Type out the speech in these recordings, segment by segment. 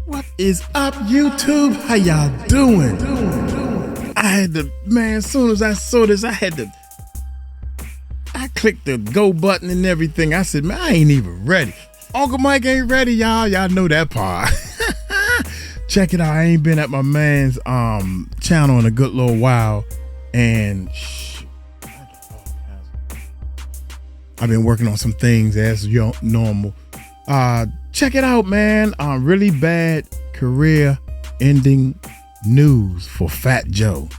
What is up, YouTube? How y'all doing? I had to, man, as soon as I saw this, I clicked the go button and everything. I said, man, I ain't even ready. Uncle Mike ain't ready, y'all. Y'all know that part. Check it out. I ain't been at my man's channel in a good little while. And I've been working on some things as normal. Check it out, man. Really bad career-ending news for Fat Joe.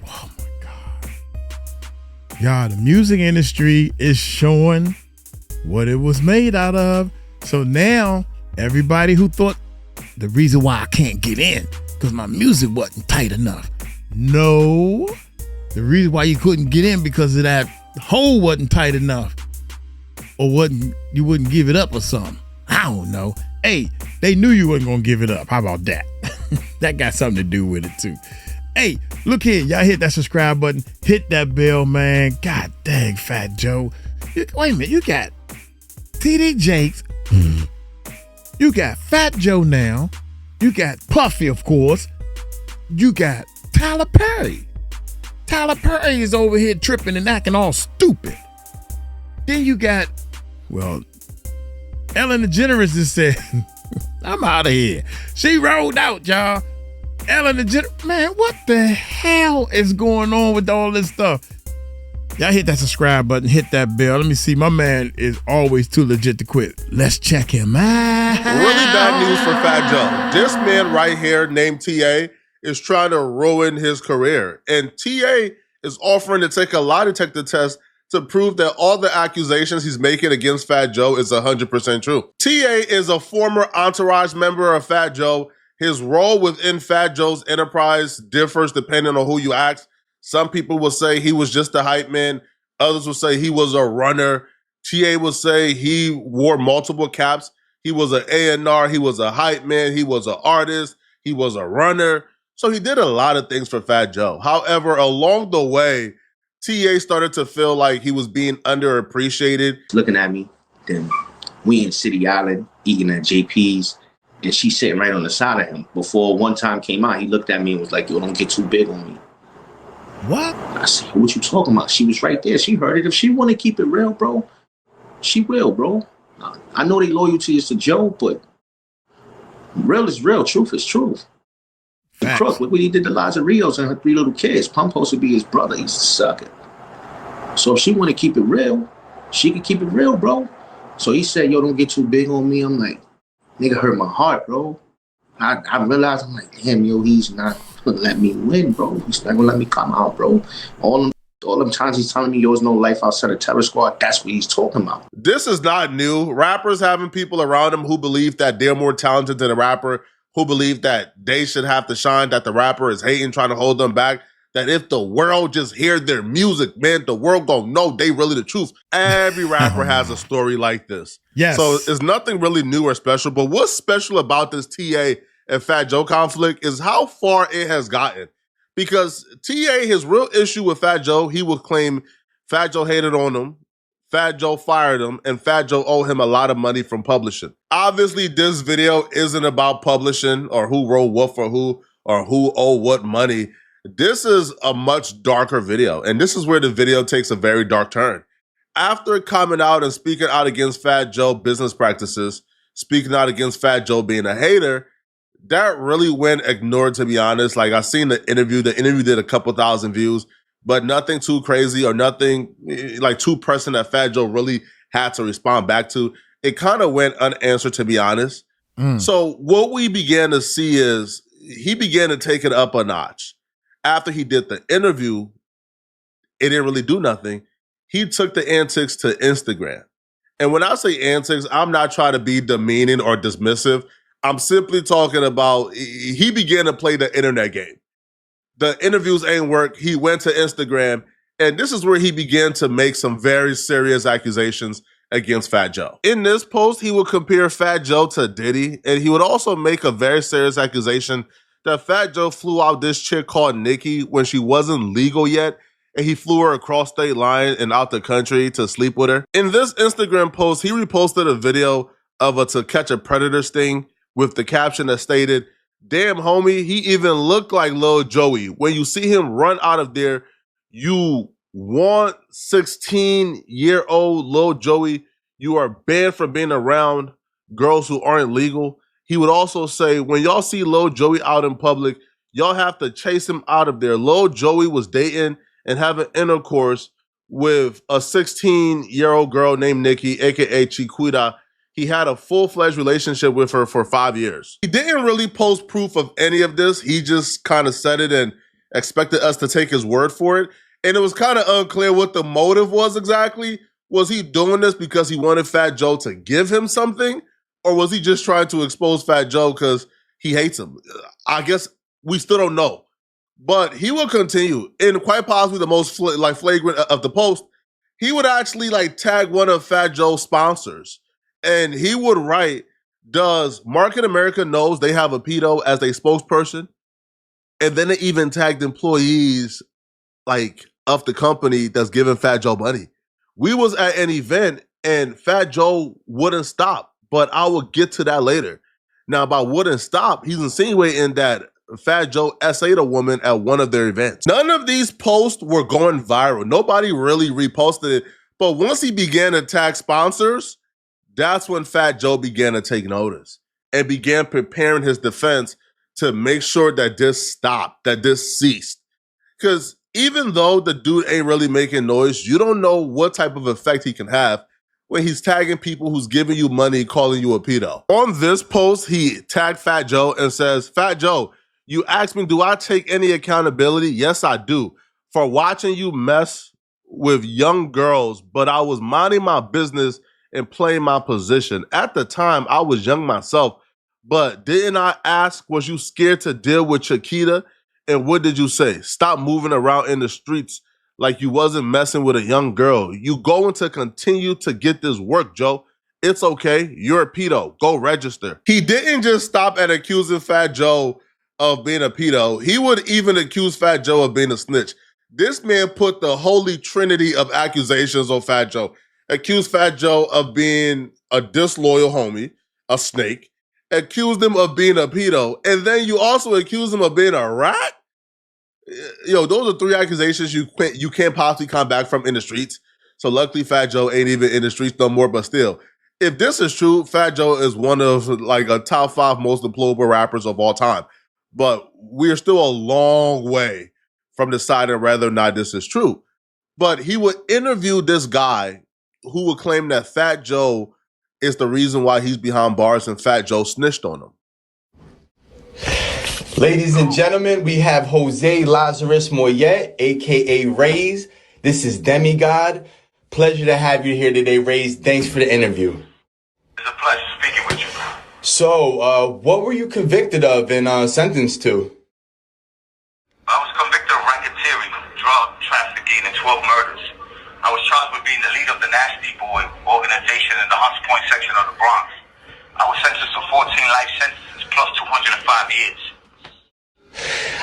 Oh my God. Y'all, the music industry is showing what it was made out of. So now, everybody who thought the reason why I can't get in, because my music wasn't tight enough. No. The reason why you couldn't get in because of that hole wasn't tight enough. Or you wouldn't give it up or something. I don't know. Hey, they knew you wasn't gonna give it up. How about that? That got something to do with it too. Hey, look here. Y'all hit that subscribe button. Hit that bell, man. God dang, Fat Joe. Wait a minute. You got TD Jakes. You got Fat Joe now. You got Puffy, of course. You got Tyler Perry. Tyler Perry is over here tripping and acting all stupid. Then you got, well, Ellen DeGeneres just said, I'm out of here. She rolled out, y'all. Ellen DeGeneres, man, what the hell is going on with all this stuff? Y'all hit that subscribe button, hit that bell. Let me see, my man is always too legit to quit. Let's check him out. Really bad news for Fat Joe. This man right here named TA is trying to ruin his career. And TA is offering to take a lie detector test to prove that all the accusations he's making against Fat Joe is 100% true. TA is a former Entourage member of Fat Joe. His role within Fat Joe's enterprise differs depending on who you ask. Some people will say he was just a hype man. Others will say he was a runner. TA will say he wore multiple caps. He was an A&R. He was a hype man. He was an artist. He was a runner. So he did a lot of things for Fat Joe. However, along the way, TA started to feel like he was being underappreciated. Looking at me, then we in City Island eating at JP's, and she's sitting right on the side of him. Before one time came out, he looked at me and was like, yo, don't get too big on me. What? I said, what you talking about? She was right there. She heard it. If she want to keep it real, bro, she will, bro. I know they loyalty is to Joe, but real is real. Truth is truth. The crook, look what he did to Liza Rios and her 3 little kids. Pump supposed to be his brother. He's a sucker. So if she want to keep it real, she can keep it real, bro. So he said, yo, don't get too big on me. I'm like, nigga hurt my heart, bro. I realized, I'm like, damn, yo, he's not gonna let me win, bro. He's not gonna let me come out, bro. All them times he's telling me, yo, there's no life outside of Terror Squad, that's what he's talking about. This is not new. Rappers having people around them who believe that they're more talented than a rapper, who believe that they should have to shine, that the rapper is hating, trying to hold them back, that if the world just hear their music, man, the world gonna know they really the truth. Every rapper has a story like this. Yes. So it's nothing really new or special, but what's special about this TA and Fat Joe conflict is how far it has gotten. Because TA, his real issue with Fat Joe, he would claim Fat Joe hated on him, Fat Joe fired him, and Fat Joe owed him a lot of money from publishing. Obviously, this video isn't about publishing or who wrote what for who or who owed what money. This is a much darker video, and this is where the video takes a very dark turn. After coming out and speaking out against Fat Joe business practices, speaking out against Fat Joe being a hater, that really went ignored, to be honest. Like, I seen the interview. The interview did a couple thousand views, but nothing too crazy or nothing like too pressing that Fat Joe really had to respond back to. It kind of went unanswered, to be honest. So what we began to see is he began to take it up a notch. After he did the interview, it didn't really do nothing. He took the antics to Instagram. And when I say antics, I'm not trying to be demeaning or dismissive. I'm simply talking about he began to play the internet game. The interviews ain't work. He went to Instagram, and this is where he began to make some very serious accusations against Fat Joe. In this post, he would compare Fat Joe to Diddy, and he would also make a very serious accusation that Fat Joe flew out this chick called Nikki when she wasn't legal yet, and he flew her across state line and out the country to sleep with her. In this Instagram post, he reposted a video of a To Catch a Predator sting with the caption that stated, "Damn, homie, he even looked like Lil Joey. When you see him run out of there, you want 16-year-old Lil Joey. You are banned from being around girls who aren't legal." He would also say, "When y'all see Lil Joey out in public, y'all have to chase him out of there. Lil Joey was dating and having intercourse with a 16-year-old girl named Nikki, aka Chiquita. He had a full-fledged relationship with her for 5 years." He didn't really post proof of any of this. He just kind of said it and expected us to take his word for it. And it was kind of unclear what the motive was exactly. Was he doing this because he wanted Fat Joe to give him something? Or was he just trying to expose Fat Joe because he hates him? I guess we still don't know. But he will continue. And quite possibly the most flagrant of the post, he would actually tag one of Fat Joe's sponsors. And he would write, "Does Market America knows they have a pedo as their spokesperson?" And then it even tagged employees of the company that's giving Fat Joe money. We was at an event and Fat Joe wouldn't stop, but I will get to that later. Now, by wouldn't stop, he's insinuating that Fat Joe SA'd a woman at one of their events. None of these posts were going viral. Nobody really reposted it. But once he began to tag sponsors, that's when Fat Joe began to take notice and began preparing his defense to make sure that this stopped, that this ceased. Because even though the dude ain't really making noise, you don't know what type of effect he can have when he's tagging people who's giving you money, calling you a pedo. On this post, he tagged Fat Joe and says, "Fat Joe, you asked me, do I take any accountability? Yes, I do. For watching you mess with young girls, but I was minding my business and playing my position. At the time, I was young myself, but didn't I ask, was you scared to deal with Chiquita? And what did you say? Stop moving around in the streets like you wasn't messing with a young girl. You going to continue to get this work, Joe. It's okay. You're a pedo. Go register." He didn't just stop at accusing Fat Joe of being a pedo. He would even accuse Fat Joe of being a snitch. This man put the holy trinity of accusations on Fat Joe. Accused Fat Joe of being a disloyal homie, a snake. Accused him of being a pedo. And then you also accuse him of being a rat? Yo, those are 3 accusations you can't possibly come back from in the streets. So luckily Fat Joe ain't even in the streets no more, but still. If this is true, Fat Joe is one of a top 5 most deployable rappers of all time. But we're still a long way from deciding whether or not this is true. But he would interview this guy who would claim that Fat Joe is the reason why he's behind bars and Fat Joe snitched on him. Ladies and gentlemen, we have Jose Lazarus Moyet, aka Raze. This is Demigod. Pleasure to have you here today, Raze. Thanks for the interview. It's a pleasure speaking with you. So, what were you convicted of and sentenced to? I was convicted of racketeering, drug trafficking, and 12 murders. I was charged with being the leader of the Nasty Boy organization in the Hunts Point section of the Bronx. I was sentenced to 14 life sentences plus 205 years.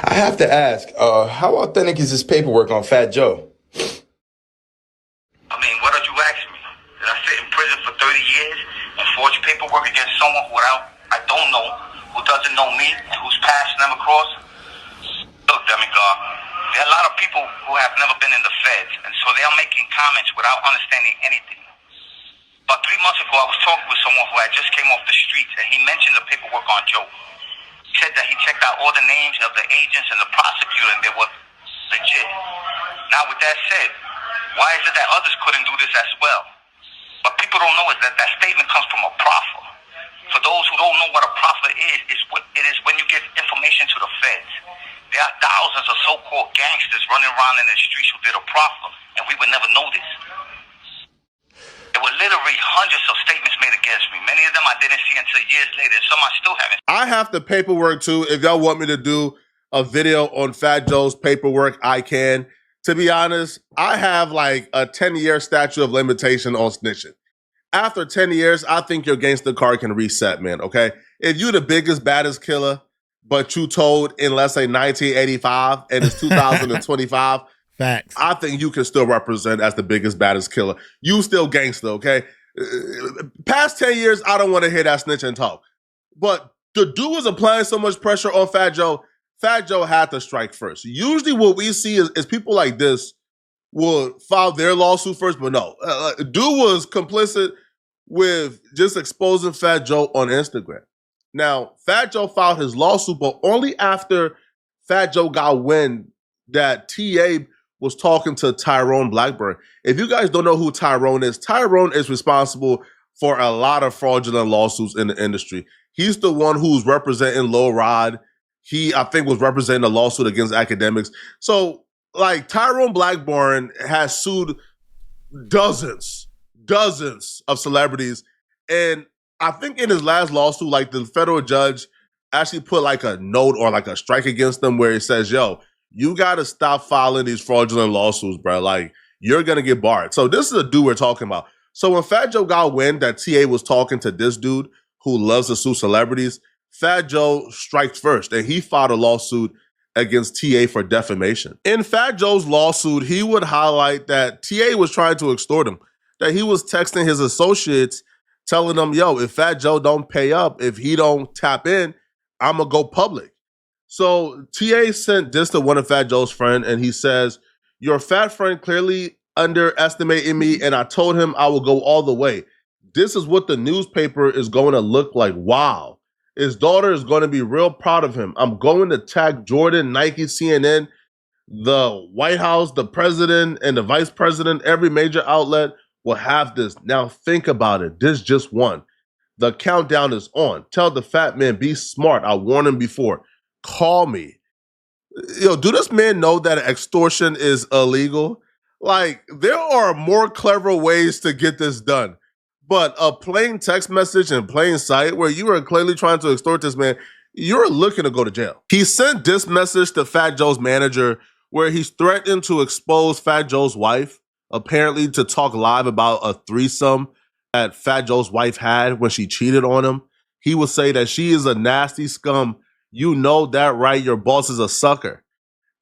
I have to ask, how authentic is this paperwork on Fat Joe? I mean, what did you ask me? Did I sit in prison for 30 years and forge paperwork against someone who I don't know, who doesn't know me, and whose paths never crossed? Look, Demigod, there are a lot of people who have never been in the feds, and so they are making comments without understanding anything. About 3 months ago, I was talking with someone who had just came off the streets, and he mentioned the paperwork on Joe. He said that he checked out all the names of the agents and the prosecutor, and they were legit. Now, with that said, why is it that others couldn't do this as well? What people don't know is that that statement comes from a proffer. For those who don't know what a proffer is, it is when you give information to the feds. There are thousands of so-called gangsters running around in the streets who did a proffer, and we would never know this. There were literally hundreds of statements made against me. Many of them I didn't see until years later, and some I still haven't. I have the paperwork too. If y'all want me to do a video on Fat Joe's paperwork, I can. To be honest, I have a 10-year statute of limitation on snitching. After 10 years, I think your gangster card can reset, man, okay? If you the biggest, baddest killer, but you told in, let's say, 1985 and it's 2025, Facts. I think you can still represent as the biggest, baddest killer. You still gangster, okay? Past 10 years, I don't want to hear that snitching talk. But the dude was applying so much pressure on Fat Joe. Fat Joe had to strike first. Usually what we see is people like this will file their lawsuit first, but no. Dude was complicit with just exposing Fat Joe on Instagram. Now, Fat Joe filed his lawsuit, but only after Fat Joe got wind that TA was talking to Tyrone Blackburn. If you guys don't know who Tyrone is responsible for a lot of fraudulent lawsuits in the industry. He's the one who's representing Lil Rod. He, I think, was representing a lawsuit against academics. So, like, Tyrone Blackburn has sued dozens of celebrities. And I think in his last lawsuit, like, the federal judge actually put like a note or like a strike against them where it says, yo, you got to stop filing these fraudulent lawsuits, bro. Like, you're going to get barred. So this is a dude we're talking about. So when Fat Joe got wind that TA was talking to this dude who loves to sue celebrities, Fat Joe striked first, and he filed a lawsuit against TA for defamation. In Fat Joe's lawsuit, he would highlight that TA was trying to extort him, that he was texting his associates telling them, yo, if Fat Joe don't pay up, if he don't tap in, I'm going to go public. So TA sent this to one of Fat Joe's friends, and he says, your fat friend clearly underestimated me, and I told him I will go all the way. This is what the newspaper is going to look like. Wow. His daughter is going to be real proud of him. I'm going to tag Jordan, Nike, CNN, the White House, the president, and the vice president. Every major outlet will have this. Now think about it. This just one. The countdown is on. Tell the fat man, be smart. I warned him before. Call me. Yo, do this man know that extortion is illegal? Like, there are more clever ways to get this done. But a plain text message in plain sight where you are clearly trying to extort this man, you're looking to go to jail. He sent this message to Fat Joe's manager where he's threatened to expose Fat Joe's wife, apparently to talk live about a threesome that Fat Joe's wife had when she cheated on him. He would say that she is a nasty scum. You know that, right? Your boss is a sucker.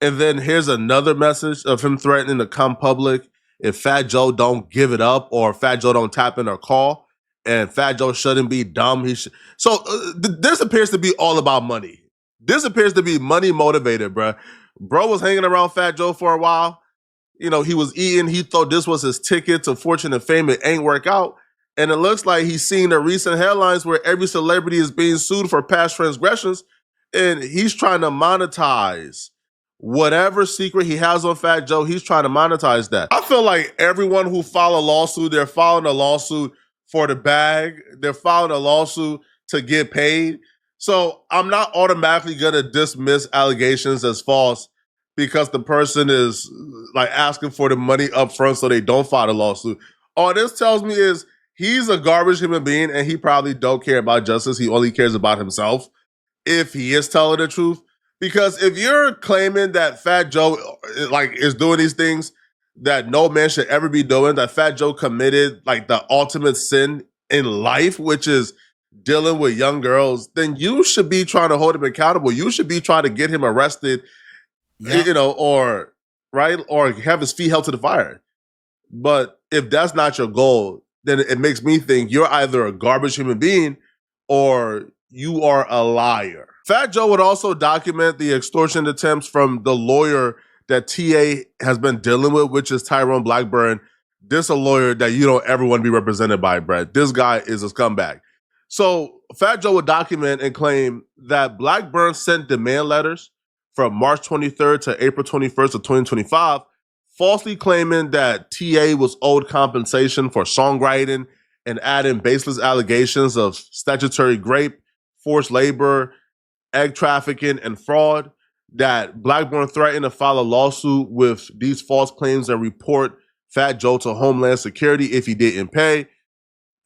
And then here's another message of him threatening to come public if Fat Joe don't give it up or Fat Joe don't tap in or call. And Fat Joe shouldn't be dumb. So this appears to be all about money. This appears to be money motivated, bro. Bro was hanging around Fat Joe for a while. You know, he was eating. He thought this was his ticket to fortune and fame. It ain't work out. And it looks like he's seen the recent headlines where every celebrity is being sued for past transgressions. And he's trying to monetize whatever secret he has on Fat Joe. He's trying to monetize that. I feel like everyone who filed a lawsuit, they're filing a lawsuit for the bag. They're filing a lawsuit to get paid. So I'm not automatically going to dismiss allegations as false because the person is like asking for the money up front so they don't file a lawsuit. All this tells me is he's a garbage human being and he probably don't care about justice. He only cares about himself if he is telling the truth. Because if you're claiming that Fat Joe like is doing these things that no man should ever be doing, that Fat Joe committed like the ultimate sin in life, which is dealing with young girls, then you should be trying to hold him accountable. You should be trying to get him arrested, you know, or have his feet held to the fire. But if that's not your goal, then it makes me think you're either a garbage human being or you are a liar. Fat Joe would also document the extortion attempts from the lawyer that TA has been dealing with, which is Tyrone Blackburn. This a lawyer that you don't ever want to be represented by, Brett. This guy is a scumbag. So Fat Joe would document and claim that Blackburn sent demand letters from March 23rd to April 21st of 2025, falsely claiming that TA was owed compensation for songwriting and adding baseless allegations of statutory rape, forced labor, egg trafficking, and fraud, that Blackburn threatened to file a lawsuit with these false claims and report Fat Joe to Homeland Security if he didn't pay.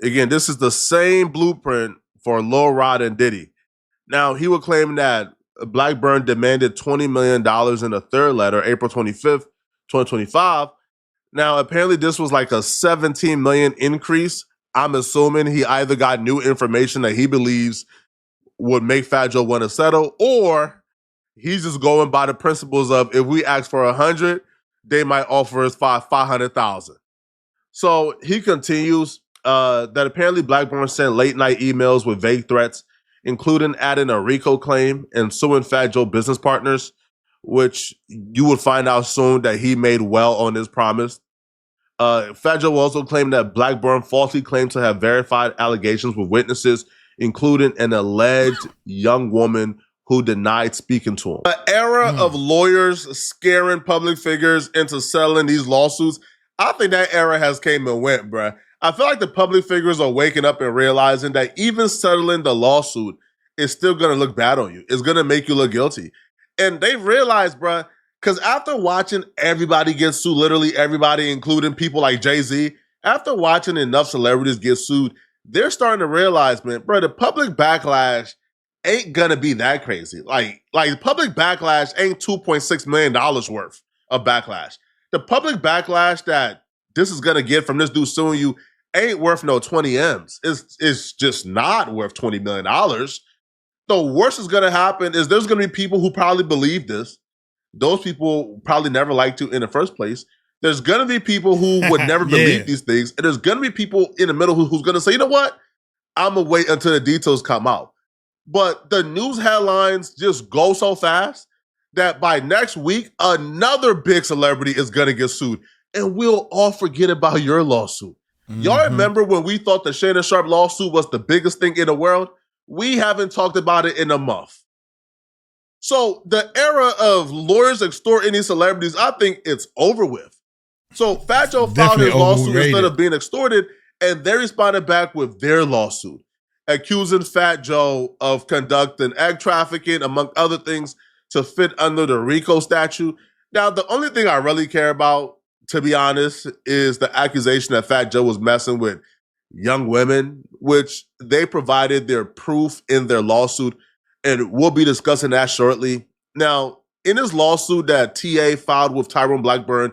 Again, this is the same blueprint for Lil Rod and Diddy. Now, he would claim that Blackburn demanded $20 million in a third letter, April 25th, 2025. Now, apparently this was like a $17 million increase. I'm assuming he either got new information that he believes would make Fat Joe want to settle, or he's just going by the principles of if we ask for 100, they might offer us 500,000. So he continues that apparently Blackburn sent late night emails with vague threats. including adding a RICO claim and suing Fat Joe business partners, which you would find out soon that he made well on his promise. Fat Joe also claimed that Blackburn falsely claimed to have verified allegations with witnesses, including an alleged young woman who denied speaking to him. The era of lawyers scaring public figures into settling these lawsuits, I think that era has came and went, bruh. I feel like the public figures are waking up and realizing that even settling the lawsuit is still going to look bad on you. It's going to make you look guilty. And they realized, bruh, because after watching everybody get sued, literally everybody, including people like Jay-Z, after watching enough celebrities get sued, they're starting to realize, man, bro, the public backlash ain't gonna be that crazy. Like public backlash ain't $2.6 million worth of backlash. The public backlash that this is gonna get from this dude suing you ain't worth no 20 M's. It's just not worth $20 million. The worst is gonna happen is there's gonna be people who probably believe this. Those people probably never liked to in the first place. There's going to be people who would never believe these things. And there's going to be people in the middle who's going to say, you know what? I'm going to wait until the details come out. But the news headlines just go so fast that by next week, another big celebrity is going to get sued. And we'll all forget about your lawsuit. Y'all remember when we thought the Shannon Sharp lawsuit was the biggest thing in the world? We haven't talked about it in a month. So the era of lawyers extorting these celebrities, I think it's over with. So Fat Joe filed his lawsuit instead of being extorted, and they responded back with their lawsuit, accusing Fat Joe of conducting egg trafficking, among other things, to fit under the RICO statute. Now, the only thing I really care about, to be honest, is the accusation that Fat Joe was messing with young women, which they provided their proof in their lawsuit. And we'll be discussing that shortly. Now, in his lawsuit that TA filed with Tyrone Blackburn,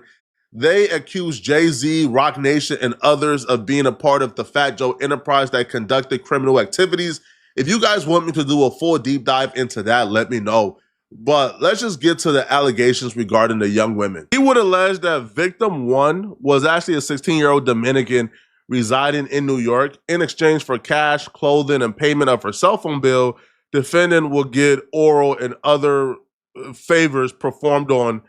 they accused Jay-Z, Roc Nation, and others of being a part of the Fat Joe enterprise that conducted criminal activities. If you guys want me to do a full deep dive into that, let me know. But let's just get to the allegations regarding the young women. He would allege that victim one was actually a 16-year-old Dominican residing in New York. In exchange for cash, clothing, and payment of her cell phone bill, defendant will get oral and other favors performed on,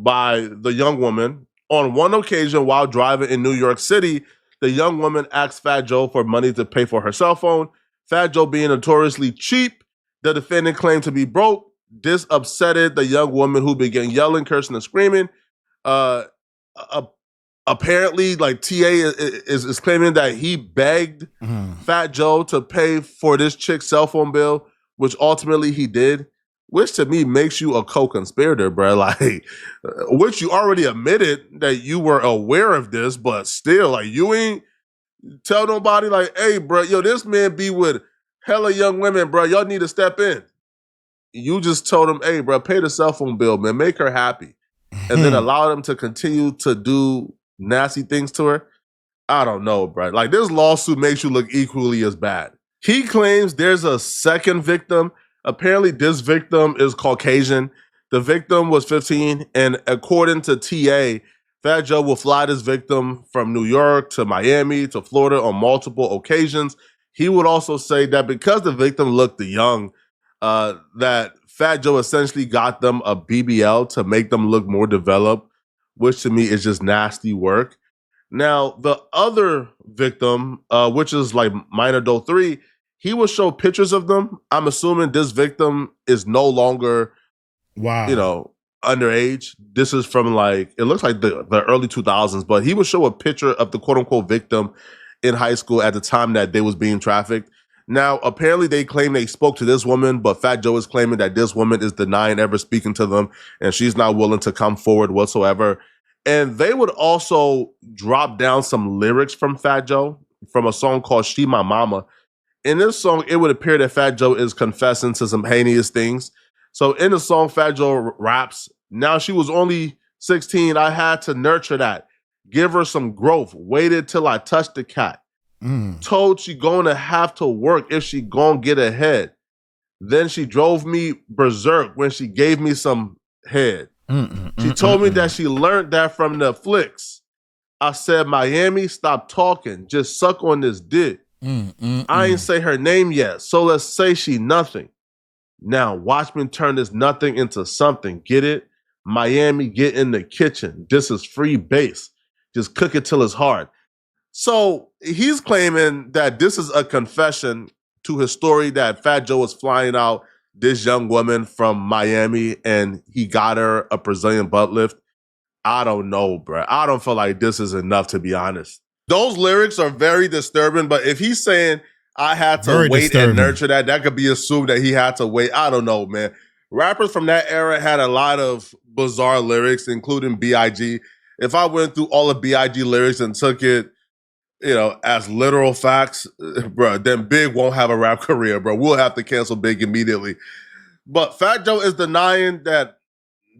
by the young woman. On one occasion, while driving in New York City, the young woman asked Fat Joe for money to pay for her cell phone. Fat Joe, being notoriously cheap, the defendant claimed to be broke. This upsetted the young woman, who began yelling, cursing, and screaming. Apparently, like, TA is claiming that he begged Fat Joe to pay for this chick's cell phone bill, which ultimately he did, which to me makes you a co-conspirator, bro. Like, which you already admitted that you were aware of this, but still, like, you ain't tell nobody, like, hey, bro, this man be with hella young women, bro. Y'all need to step in. You just told him, hey, bro, pay the cell phone bill, man. Make her happy. And then allow them to continue to do nasty things to her. I don't know, bro. Like, this lawsuit makes you look equally as bad. He claims there's a second victim. Apparently, this victim is Caucasian. The victim was 15, and according to TA, Fat Joe will fly this victim from New York to Miami to Florida on multiple occasions. He would also say that because the victim looked young, that Fat Joe essentially got them a BBL to make them look more developed, which to me is just nasty work. Now, the other victim, which is like minor doe 3, he will show pictures of them. I'm assuming this victim is no longer, underage. This is from it looks like the early 2000s, but he would show a picture of the quote unquote victim in high school at the time that they was being trafficked. Now, apparently they claim they spoke to this woman, but Fat Joe is claiming that this woman is denying ever speaking to them, and she's not willing to come forward whatsoever. And they would also drop down some lyrics from Fat Joe from a song called She My Mama. In this song, it would appear that Fat Joe is confessing to some heinous things. So in the song, Fat Joe raps, now she was only 16, I had to nurture that. Give her some growth, waited till I touched the cat. Told she gonna have to work if she gonna get ahead. Then she drove me berserk when she gave me some head. She told me that she learned that from the flicks. I said, Miami, stop talking. Just suck on this dick. I ain't say her name yet, so let's say she nothing. Now, Watchmen turn this nothing into something. Get it? Miami, get in the kitchen. This is free base. Just cook it till it's hard. So he's claiming that this is a confession to his story that Fat Joe was flying out this young woman from Miami and he got her a Brazilian butt lift. I don't know, bro. I don't feel like this is enough, to be honest. Those lyrics are very disturbing, but if he's saying I had to Very wait disturbing. and nurture that could be assumed that he had to wait. I don't know, man. Rappers from that era had a lot of bizarre lyrics, including B.I.G. If I went through all of B.I.G. lyrics and took it, as literal facts, bro, then Big won't have a rap career, bro. We'll have to cancel Big immediately. But Fat Joe is denying that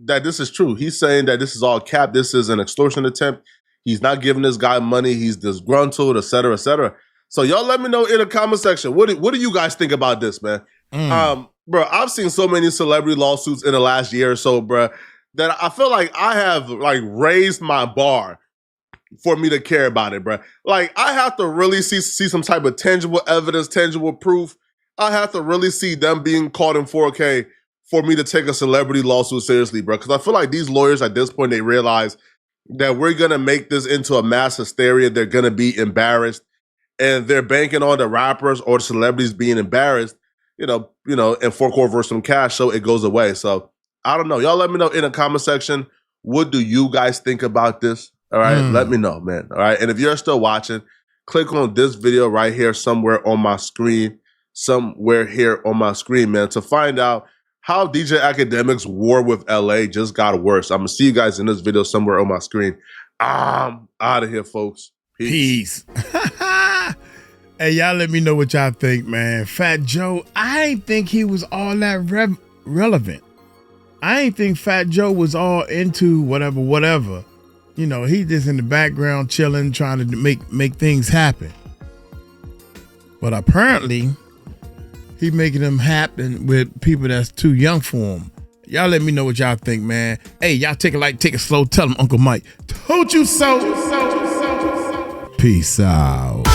this is true. He's saying that this is all cap. This is an extortion attempt. He's not giving this guy money. He's disgruntled, et cetera, et cetera. So y'all let me know in the comment section. What do you guys think about this, man? Bro, I've seen so many celebrity lawsuits in the last year or so, bro, that I feel like I have raised my bar for me to care about it, bro. Like, I have to really see some type of tangible evidence, tangible proof. I have to really see them being caught in 4K for me to take a celebrity lawsuit seriously, bro. Because I feel like these lawyers at this point, they realize that we're going to make this into a mass hysteria. They're going to be embarrassed. And they're banking on the rappers or the celebrities being embarrassed, and fork over some cash so it goes away. So, I don't know. Y'all let me know in the comment section. What do you guys think about this? All right, let me know, man. All right, and if you're still watching, click on this video right here somewhere on my screen, man, to find out how DJ Academic's war with LA just got worse. I'm gonna see you guys in this video somewhere on my screen. I'm out of here, folks. Peace. Hey, y'all let me know what y'all think, man. Fat Joe, I ain't think he was all that relevant. I ain't think Fat Joe was all into whatever. He just in the background chilling, trying to make things happen. But apparently, he making them happen with people that's too young for him. Y'all let me know what y'all think, man. Hey, y'all take it slow. Tell him Uncle Mike told you so. Peace out.